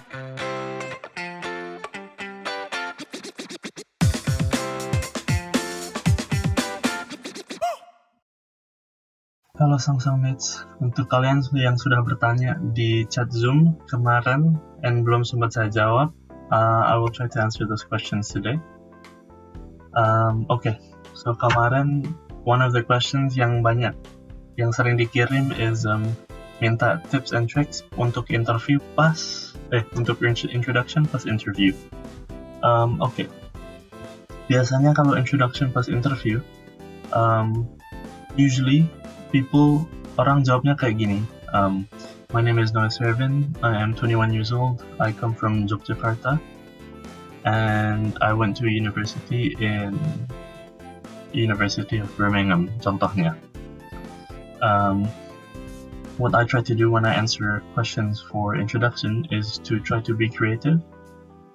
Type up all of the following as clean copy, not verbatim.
Halo SangSang Mates, untuk kalian yang sudah bertanya di chat Zoom kemarin and belum sempat saya jawab, I will try to answer those questions today. Okay, so kemarin one of the questions yang sering dikirim is minta tips and tricks untuk interview untuk introduction pas interview. Okay, biasanya kalau introduction pas interview, usually orang jawabnya kayak gini. My name is Servin. I am 21 years old. I come from Yogyakarta, and I went to university in University of Birmingham. Contohnya. What I try to do when I answer questions for introduction is to try to be creative,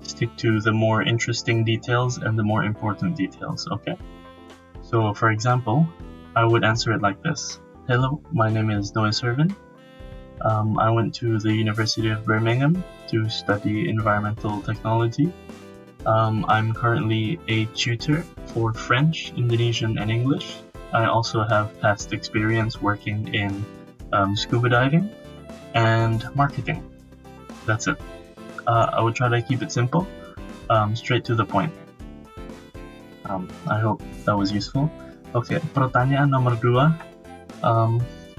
stick to the more interesting details and the more important details. Okay. So, for example, I would answer it like this. Hello, my name is Servin. I went to the University of Birmingham to study environmental technology. I'm currently a tutor for French, Indonesian, and English. I also have past experience working in scuba diving and marketing. That's it. I would try to keep it simple, straight to the point. I hope that was useful. Okay, pertanyaan nomor 2.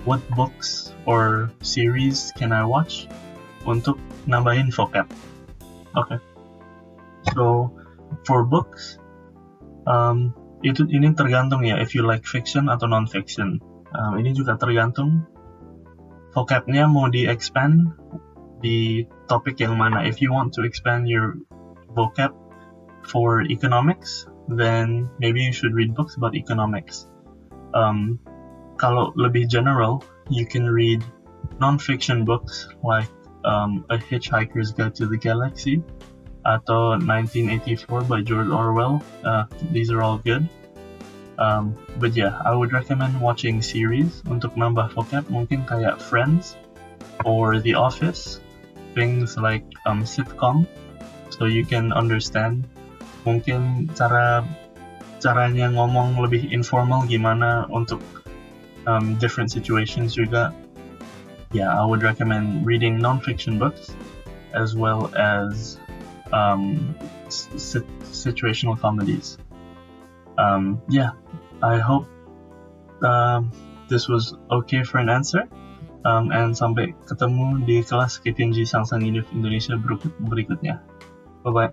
What books or series can I watch untuk nambahin vocab? Okay. So, for books, ini tergantung ya, if you like fiction atau non-fiction. Ini juga tergantung vocabnya mau di-expand di topik yang mana. If you want to expand your vocab for economics, then maybe you should read books about economics. Kalau lebih general, you can read non-fiction books like A Hitchhiker's Guide to the Galaxy atau 1984 by George Orwell. These are all good. But yeah, I would recommend watching series untuk nambah vocab, mungkin kayak Friends or The Office, things like sitcom, so you can understand mungkin caranya ngomong lebih informal gimana untuk different situations juga. Yeah, I would recommend reading non-fiction books as well as situational comedies. Yeah, I hope this was okay for an answer. And sampai ketemu di kelas KT&G SangSang Univ Indonesia berikutnya. Bye-bye.